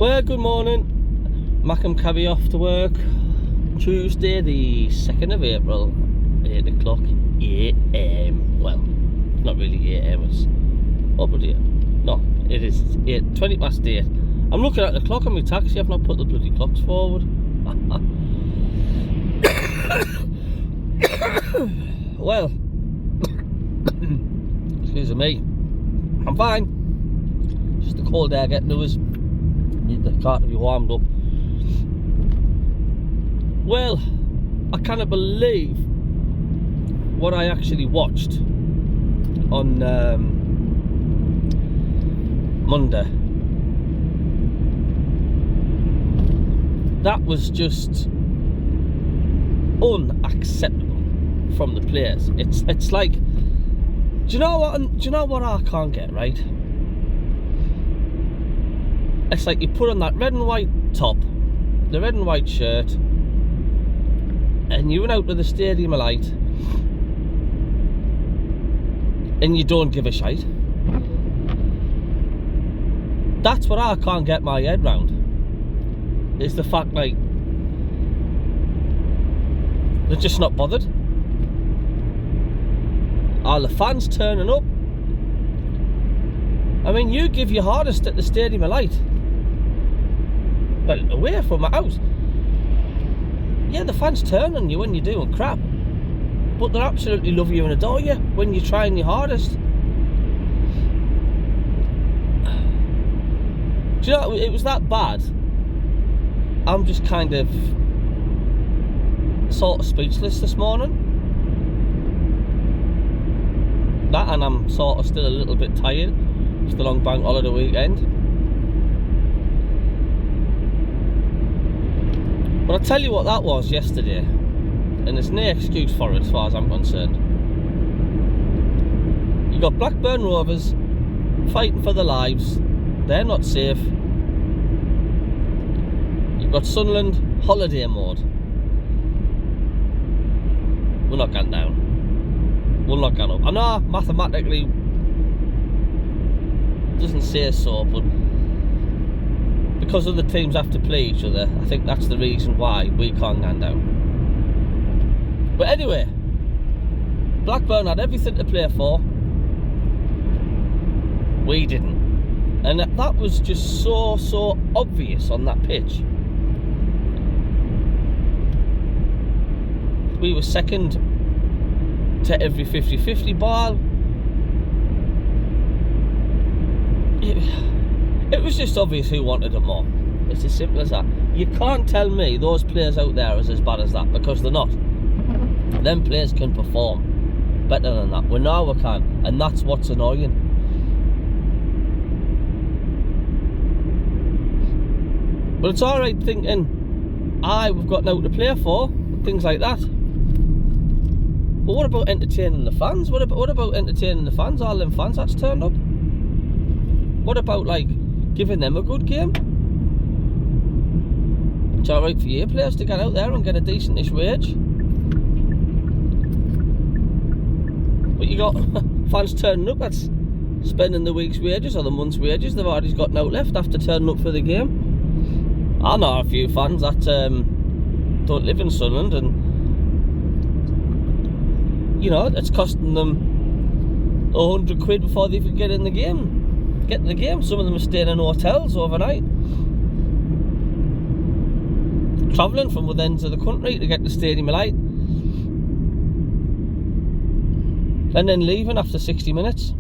Well, good morning. Mackham cabby off to work. Tuesday, the 2nd of April, 8 o'clock a.m. Well, not really a.m. It's no, it is 20 past 8. I'm looking at the clock on my taxi. I've not put the bloody clocks forward. Well, excuse me. I'm fine. Just the cold air getting to us. Need the car to be warmed up. Well, I cannot believe what I actually watched on Monday. That was just unacceptable from the players. It's like, do you know what I can't get, right? It's like you put on that red and white top, the red and white shirt, and you went out to the stadium of light, and you don't give a shite. That's what I can't get my head round. Is the fact, like, they're just not bothered. Are the fans turning up? I mean, you give your hardest at the Stadium of Light. Well, away from my house. Yeah, the fans turn on you when you're doing crap. But they absolutely love you and adore you when you're trying your hardest. Do you know, it was that bad. I'm just kind of sort of speechless this morning. That, and I'm sort of still a little bit tired. It's the long bank holiday weekend. But I'll tell you what that was yesterday, and there's no excuse for it as far as I'm concerned. You got Blackburn Rovers fighting for their lives. They're not safe. You've got Sunderland holiday mode. We're not going down. We're not going up. I know mathematically doesn't say so, but because other teams have to play each other, I think that's the reason why we can't go down. But anyway, Blackburn had everything to play for. We didn't. And that was just so obvious on that pitch. We were second to every 50-50 ball. It was just obvious who wanted it more. It's as simple as that. You can't tell me those players out there is as bad as that, because they're not. Them players can perform better than that. We know we can, and that's what's annoying. But it's alright thinking, we've got now to play for, things like that. But what about entertaining the fans? What about entertaining the fans? All them fans that's turned up. What about, like, giving them a good game? It's alright for your players to get out there and get a decentish wage. But you got fans turning up that's spending the week's wages or the month's wages. They've already got no left after turning up for the game. I know a few fans that don't live in Sunderland, and you know, it's costing them £100 before they even get in the game. Some of them are staying in hotels overnight, travelling from both ends of the country to get to the Stadium of Light, and then leaving after 60 minutes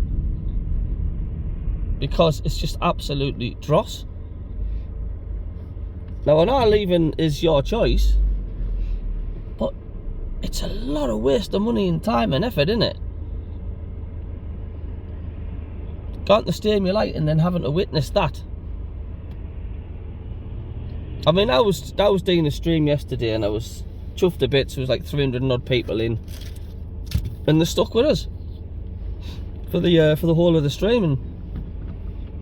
because it's just absolutely dross. Now, I know leaving is your choice, but it's a lot of waste of money and time and effort, isn't it? Going to the Stadium of Light and then having to witness that. I mean, I was doing a stream yesterday and I was chuffed a bit. So it was like 300 and odd people in, and they stuck with us for the whole of the stream. And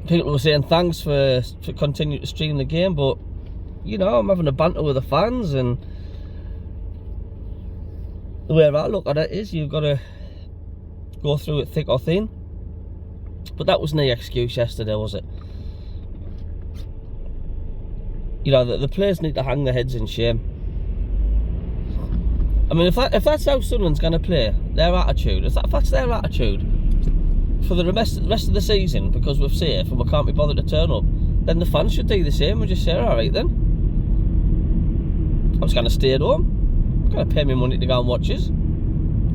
people were saying thanks for continuing to stream the game, but you know, I'm having a banter with the fans, and the way I look at it is you've got to go through it thick or thin. But that was no excuse yesterday, was it? You know, the players need to hang their heads in shame. I mean, if that's how Sunderland's going to play, their attitude, if that's their attitude for the rest of the season, because we're safe and we can't be bothered to turn up, then the fans should do the same and just say, alright then, I'm just going to stay at home. I'm going to pay me money to go and watch us.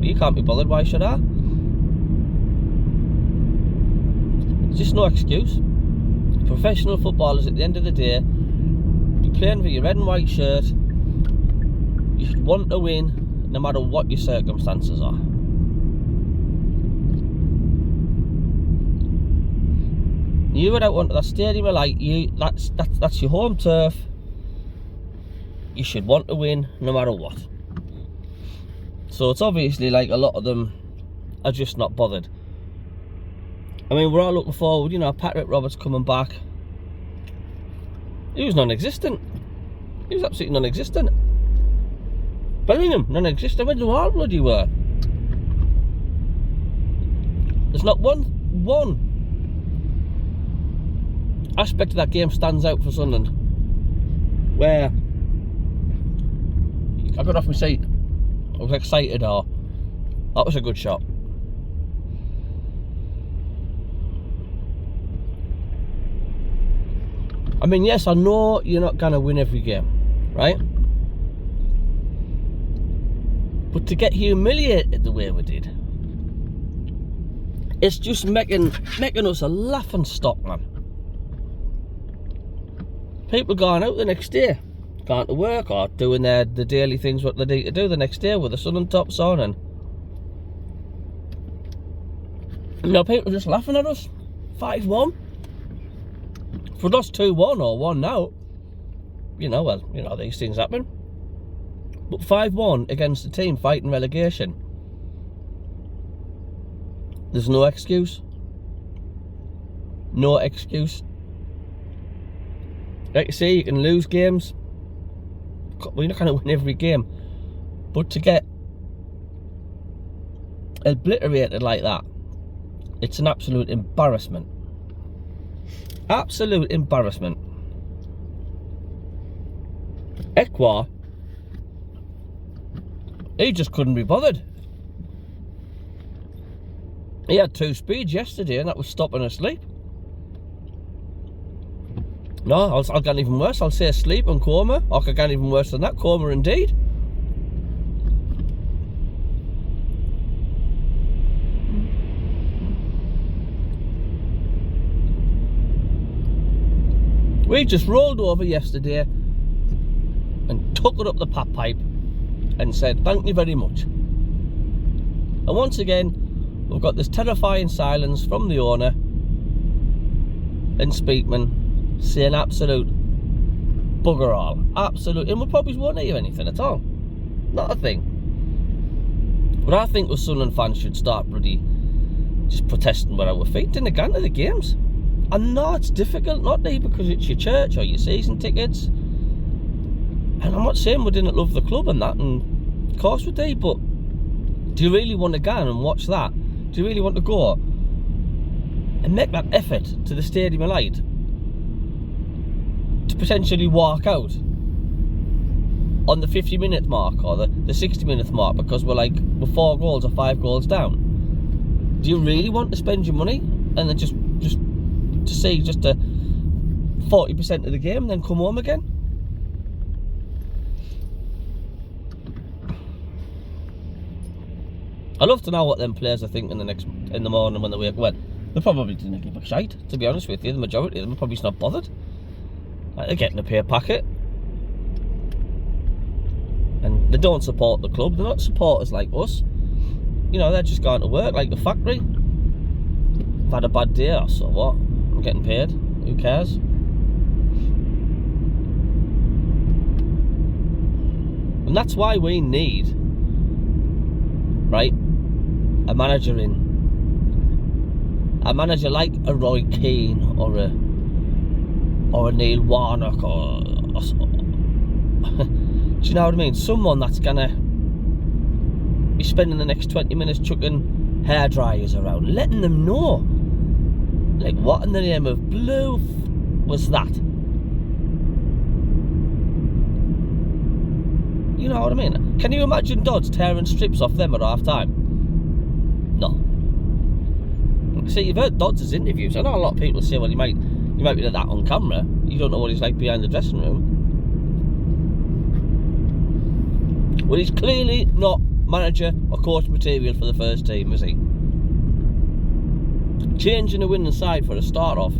You can't be bothered, why should I? It's just no excuse. Professional footballers, at the end of the day, you're playing for your red and white shirt. You should want to win no matter what your circumstances are. You went out onto that stadium of light, that's your home turf. You should want to win no matter what. So it's obviously like a lot of them are just not bothered. I mean, we're all looking forward, you know, Patrick Roberts coming back. He was non-existent. He was absolutely non-existent. Bellingham, non-existent. When the all bloody were. There's not one aspect of that game stands out for Sunderland where I got off my seat. I was excited, or that was a good shot. I mean, yes, I know you're not going to win every game, right? But to get humiliated the way we did, it's just making us a laughing stock, man. People going out the next day, going to work or doing the daily things what they need to do the next day with the sun and tops on, and you know, people just laughing at us. 5-1. If we lost 2-1 or 1-0, you know, well, you know, these things happen. But 5-1 against a team fighting relegation, there's no excuse. No excuse. Like you say, you can lose games. Well, you're not going to win every game. But to get obliterated like that, it's an absolute embarrassment. Absolute embarrassment. Ekwa, he just couldn't be bothered. He had 2 speeds yesterday and that was stopping asleep. No, I'll get even worse. I'll say asleep and coma. Or I could get even worse than that, coma indeed. We just rolled over yesterday and took it up the pap pipe and said thank you very much. And once again, we've got this terrifying silence from the owner and Speakman saying absolute bugger all. Absolute, and we probably won't hear anything at all. Not a thing. But I think us Sunderland fans should start bloody just protesting with our feet in the can of the games. I know it's difficult, not to, because it's your church or your season tickets. And I'm not saying we didn't love the club and that, and of course we did, but do you really want to go and watch that? Do you really want to go and make that effort to the Stadium of Light to potentially walk out on the 50-minute mark or the 60-minute mark because we're 4 goals or 5 goals down? Do you really want to spend your money and then just to see just a 40% of the game and then come home again? I'd love to know what them players are thinking in the morning when they wake up. Well, they probably didn't give a shite, to be honest with you. The majority of them are probably not bothered. They're getting a pay packet. And they don't support the club. They're not supporters like us. You know, they're just going to work like the factory. I've had a bad day or so what? I'm getting paid. Who cares? And that's why we need, right, a manager like a Roy Keane or a Neil Warnock or do you know what I mean? Someone that's gonna be spending the next 20 minutes chucking hair dryers around, letting them know, like, what in the name of blue was that? You know what I mean? Can you imagine Dodds tearing strips off them at half time? No. See, you've heard Dodds' interviews. I know a lot of people say, well, you might be like that on camera. You don't know what he's like behind the dressing room. Well, he's clearly not manager or coach material for the first team, is he? Changing a winning side for a start off. I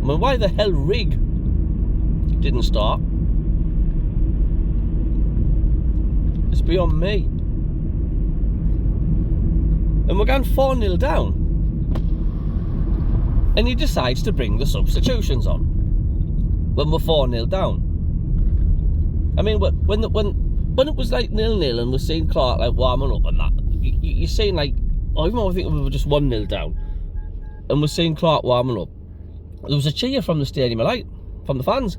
mean, why the hell Rigg didn't start? It's beyond me. And we're going 4-0 down. And he decides to bring the substitutions on when we're 4-0 down. I mean, when it was like 0-0 and we're seeing Clark like warming up and that, you're saying like, oh, even though I think we were just 1-0 down, and we're seeing Clark warming up, there was a cheer from the stadium of light, from the fans.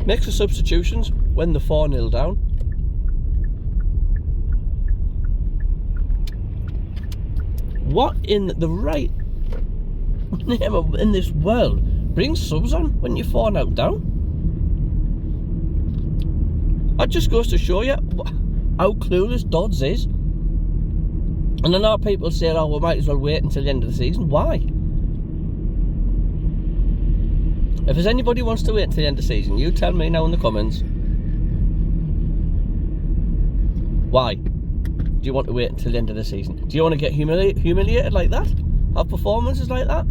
Makes the substitutions when they're 4-0 down. What in the right name in this world brings subs on when you're 4-0 down? That just goes to show you how clueless Dodds is. And I know people say, oh, we might as well wait until the end of the season. Why? If there's anybody who wants to wait until the end of the season, you tell me now in the comments. Why do you want to wait until the end of the season? Do you want to get humiliated like that? Have performances like that?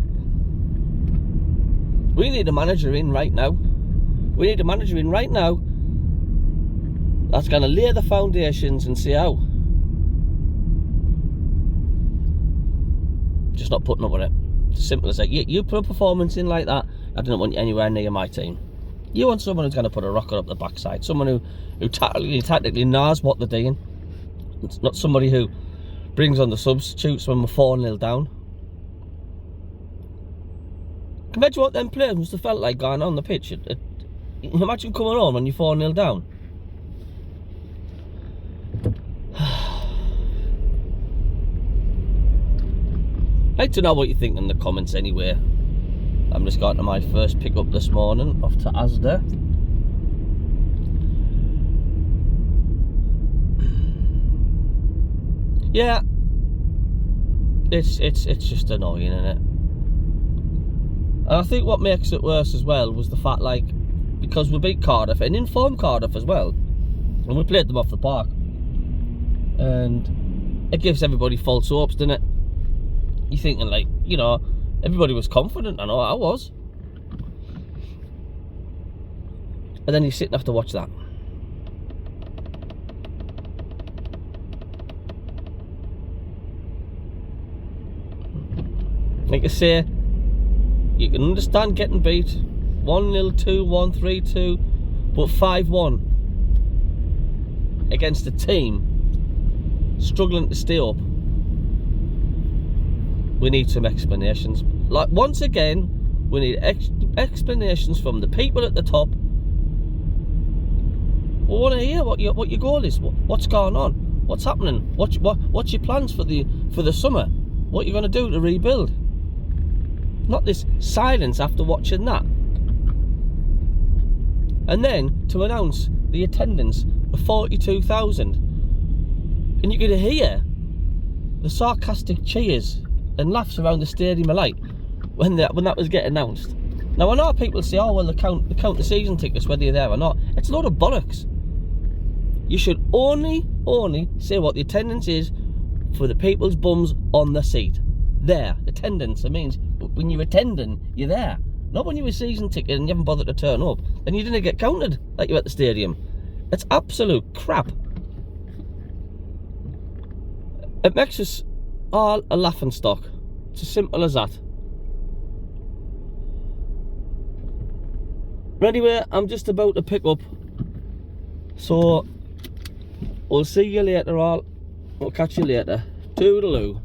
We need a manager in right now. We need a manager in right now that's going to lay the foundations and see how. Just not putting up with it. It's as simple as that. You put a performance in like that, I don't want you anywhere near my team. You want someone who's going to put a rocket up the backside. Someone who tactically knows what they're doing. It's not somebody who brings on the substitutes when we're 4-0 down. Imagine what them players must have felt like going on the pitch. Imagine coming on when you're 4-0 down. I'd like to know what you think in the comments anyway. I'm just going to my first pickup this morning, off to Asda. Yeah, it's just annoying, isn't it? And I think what makes it worse as well was the fact, like, because we beat Cardiff, and informed Cardiff as well, and we played them off the park, and it gives everybody false hopes, doesn't it? You're thinking, like, you know, everybody was confident. I know I was. And then you're sitting have to watch that. Like I say, you can understand getting beat 1-0, 2-1, 3-2, but 5-1 against a team struggling to stay up. We need some explanations. Like, once again, we need explanations from the people at the top. We want to hear what your goal is. What's going on? What's happening? What's your plans for the summer? What you're going to do to rebuild? Not this silence after watching that. And then to announce the attendance of 42,000, and you could hear the sarcastic cheers and laughs around the stadium of light when that was getting announced. Now I know people say, oh well, they count the season tickets whether you're there or not. It's a load of bollocks. You should only say what the attendance is for the people's bums on the seat. There, attendance. It means when you're attending, you're there. Not when you're a season ticket and you haven't bothered to turn up. Then you didn't get counted like you're at the stadium. It's absolute crap. It makes us all a laughing stock. It's as simple as that. Anyway, I'm just about to pick up, so we'll see you later all. We'll catch you later. Toodaloo.